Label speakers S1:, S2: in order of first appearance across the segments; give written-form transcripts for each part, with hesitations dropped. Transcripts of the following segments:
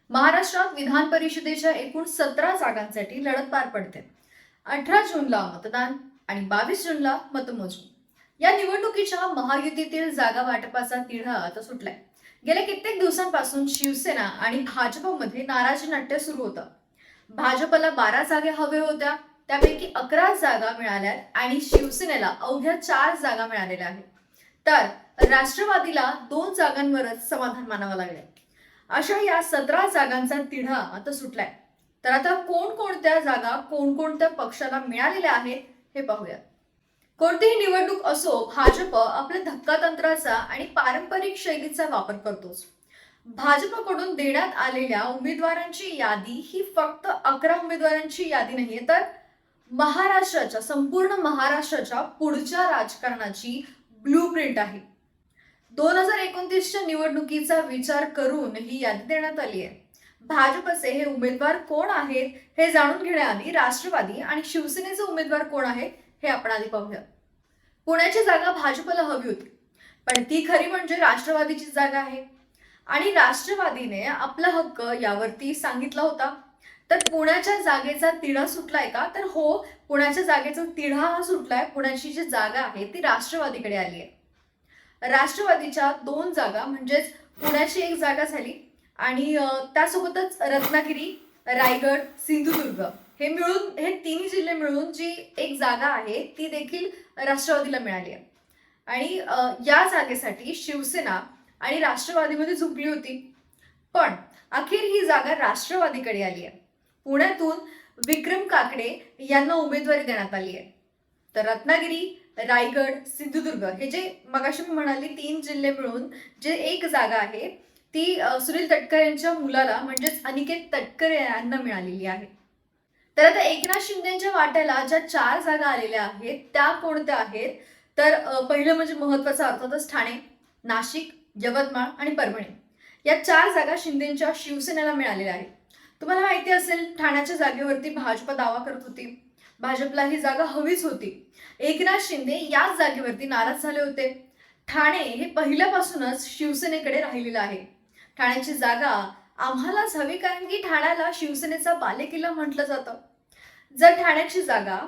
S1: महाराष्ट्रात विधान परिषदेच्या एकूण 17 जागांसाठी लढत पार पडते. 18 जूनला मतदान आणि 22 जूनला मतमोजणी. या निवडणुकीच्या महायुतीतील जागा वाटपाचा तिढा आता सुटलाय. गेल्या कित्येक दिवसांपासून शिवसेना आणि भाजपमध्ये नाराजी नाट्य सुरू होतं. भाजपला 12 जागा हव्या होत्या, त्यापैकी 11 जागा मिळाल्यात आणि शिवसेनेला अवघ्या 4 जागा मिळालेल्या आहेत. तर राष्ट्रवादीला 2 जागांवरच समाधान मानावं लागले. अशा या 17 जागांचा तिढा आता सुटलाय. तर आता कोणकोणत्या जागा कोणकोणत्या पक्षाला मिळालेल्या आहेत हे पाहूया. कोणतीही निवडणूक असो, भाजप आपल्या धक्कातंत्राचा आणि पारंपरिक शैलीचा वापर करतोच. भाजपकडून देण्यात आलेल्या उमेदवारांची यादी ही फक्त 11 उमेदवारांची यादी नाहीये, तर संपूर्ण महाराष्ट्राच्या पुढच्या राजकारणाची ब्लूप्रिंट आहे. 2029च्या निवडणुकीचा विचार करून ही यादी देण्यात आली आहे. भाजपचे हे उमेदवार कोण आहेत हे जाणून घेण्याआधी राष्ट्रवादी आणि शिवसेनेचे उमेदवार कोण आहेत हे आपण आधी पाहूया. पुण्याची जागा भाजपला हवी होती, पण ती खरी म्हणजे राष्ट्रवादीची जागा आहे आणि राष्ट्रवादीने आपला हक्क यावरती सांगितला होता. तर पुण्याच्या जागेचा तिढा सुटलाय का? तर हो, पुण्याच्या जागेचा तिढा हा सुटलाय. पुण्याची जी जागा आहे ती राष्ट्रवादीकडे आली आहे. राष्ट्रवादीच्या 2 जागा म्हणजेच पुण्याची एक जागा झाली आणि त्यासोबतच रत्नागिरी, रायगड, सिंधुदुर्ग हे तिन्ही जिल्हे मिळून जी एक जागा आहे ती देखील राष्ट्रवादीला मिळाली आहे. आणि या जागेसाठी शिवसेना आणि राष्ट्रवादीमध्ये झुकली होती, पण अखेर ही जागा राष्ट्रवादीकडे आली आहे. पुण्यातून विक्रम काकडे यांना उमेदवारी देण्यात आली आहे. तर रत्नागिरी, रायगड, सिंधुदुर्ग हे जे मगाशी मी म्हणाली 3 जिल्हे मिळून जे एक जागा आहे ती सुनील तटकरे यांच्या मुलाला म्हणजेच अनिकेत तटकरे यांना मिळालेली आहे. तर आता एकनाथ शिंदेच्या वाट्याला ज्या 4 जागा आलेल्या आहेत त्या कोणत्या आहेत? तर पहिलं म्हणजे महत्वाचं अर्थातच ठाणे, नाशिक, यवतमाळ आणि परभणी या 4 जागा शिंदेच्या शिवसेनेला मिळालेल्या आहेत. तुम्हाला माहिती असेल, ठाण्याच्या जागेवरती भाजप दावा करत होती. भाजपला ही जागा हवीच होती. एकनाथ शिंदे याच जागेवरती नाराज झाले होते. ठाणे हे पहिल्यापासूनच शिवसेनेकडे राहिलेलं आहे. ठाण्याची जागा आम्हालाच हवी, कारण की ठाण्याला शिवसेनेचा बालेकिल्ला म्हटलं जातं. जर ठाण्याची जागा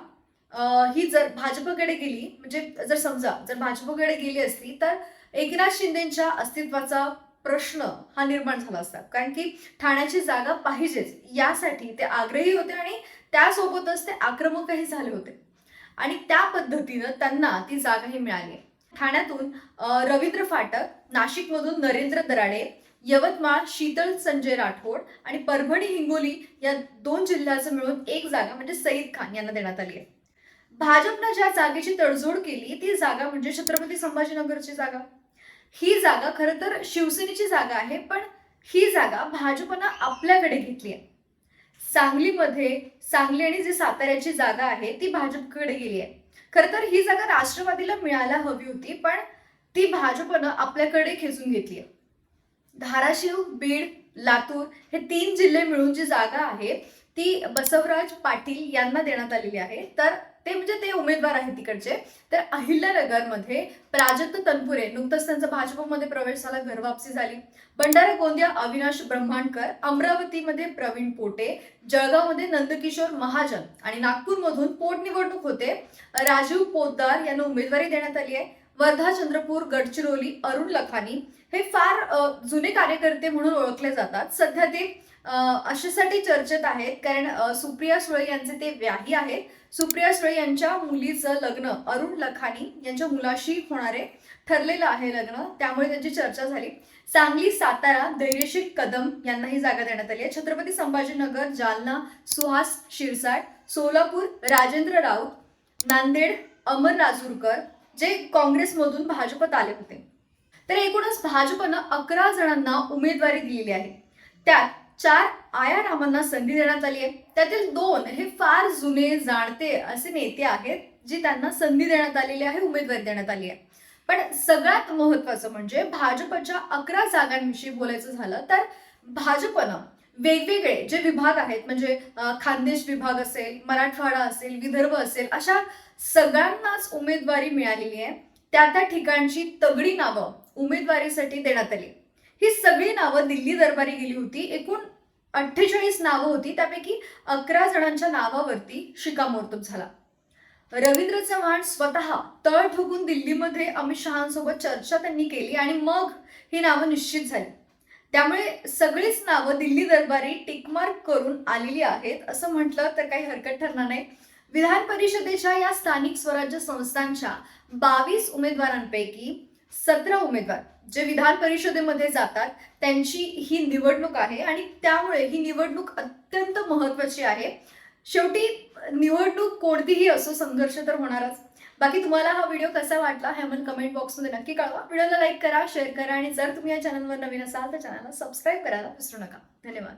S1: ही जर भाजपकडे गेली, म्हणजे जर भाजपकडे गेली असती तर एकनाथ शिंदेच्या अस्तित्वाचा प्रश्न हा निर्माण झाला असता, कारण की ठाण्याची जागा पाहिजेच यासाठी ते आग्रही होते आणि त्यासोबतच ते आक्रमकही झाले होते आणि त्या पद्धतीनं त्यांना ती जागाही मिळाली. ठाण्यातून रवींद्र फाटक, नाशिकमधून नरेंद्र दराडे, यवतमाळ शीतल संजय राठोड आणि परभणी हिंगोली या 2 जिल्ह्याचं मिळून एक जागा म्हणजे सईद खान यांना देण्यात आली आहे. भाजपनं ज्या जागेची तडजोड केली ती जागा म्हणजे छत्रपती संभाजीनगरची जागा. ही जागा खरं तर शिवसेनेची जागा आहे, पण ही जागा भाजपनं आपल्याकडे घेतली आहे. सांगली आणि जी साताऱ्याची जागा आहे ती भाजपकडे गेली आहे. खरं तर ही जागा राष्ट्रवादीला मिळायला हवी होती, पण ती भाजपनं आपल्याकडे खेचून घेतली आहे. धाराशिव, बीड, लातूर हे 3 जिल्हे मिळून जी जागा आहे ती बसवराज पाटील यांना देण्यात आलेली आहे. तर ते उमेदवार आहेत तिकडचे. तर अहिल्यानगरमध्ये प्राजक्त तनपुरे, नुकतंच त्यांचा भाजपमध्ये प्रवेश झाला, घरवापसी झाली. भंडारा गोंदिया अविनाश ब्रह्मांडकर, अमरावतीमध्ये प्रवीण पोटे, जळगावमध्ये नंदकिशोर महाजन आणि नागपूरमधून पोटनिवडणूक होते, राजीव पोतदार यांना उमेदवारी देण्यात आली आहे. वर्धा, चंद्रपूर, गडचिरोली अरुण लखानी हे फार जुने कार्यकर्ते म्हणून ओळखले जातात. सध्या ते अशासाठी चर्चेत आहेत कारण सुप्रिया सुळे यांचे ते व्याही आहेत. सुप्रिया सुळे यांच्या मुलीचं लग्न अरुण लखानी यांच्या मुलाशी होणारे ठरलेलं आहे लग्न, त्यामुळे त्यांची चर्चा झाली. सांगली, सातारा धैर्यशील कदम यांना ही जागा देण्यात आली आहे. छत्रपती संभाजीनगर, जालना सुहास शिरसाट, सोलापूर राजेंद्र राऊत, नांदेड अमर राजूरकर जे काँग्रेसमधून भाजपत आले होते. तर एकूणच भाजपनं 11 जणांना उमेदवारी दिलेली आहे. त्यात 4 आयारामांना संधी देण्यात आली आहे. त्यातील 2 हे फार जुने जाणते असे नेते आहेत जी त्यांना संधी देण्यात आलेली आहे, उमेदवारी देण्यात आली आहे. पण सगळ्यात महत्वाचं म्हणजे भाजपच्या 11 जागांविषयी बोलायचं झालं तर भाजपनं वेगवेगळे जे विभाग आहेत म्हणजे खानदेश विभाग असेल, मराठवाडा असेल, विदर्भ असेल, अशा सगळ्यांनाच उमेदवारी मिळालेली आहे. त्या ठिकाणची तगडी नावं उमेदवारीसाठी देण्यात आली. ही सगळी नावं दिल्ली दरबारी गेली होती. एकूण 48 नावं होती, त्यापैकी 11 जणांच्या नावावरती शिक्कामोर्तब झाला. रवींद्र चव्हाण स्वतः तळ ठोकून दिल्लीमध्ये अमित शहांसोबत चर्चा त्यांनी केली आणि मग ही नावं निश्चित झाली. त्यामुळे सगळीच नावं दिल्ली दरबारी टिकमार्क करून आलेली आहेत असं म्हटलं तर काही हरकत ठरणार नाही. विधान परिषदेच्या या स्थानिक स्वराज्य संस्थांच्या 22 उमेदवारांपैकी 17 उमेदवार जे विधान परिषदेमध्ये जातात त्यांची ही निवडणूक आहे आणि त्यामुळे ही निवडणूक अत्यंत महत्त्वाची आहे. शेवटी निवडणूक कोणतीही असो, संघर्ष तर होणारच. बाकी तुम्हाला हा व्हिडिओ कसा वाटला हे आम्हाला कमेंट बॉक्समध्ये नक्की कळवा. व्हिडिओला लाईक करा, शेअर करा आणि जर तुम्ही या चॅनलवर नवीन असाल तर चॅनलला सबस्क्राईब करायला विसरू नका. धन्यवाद.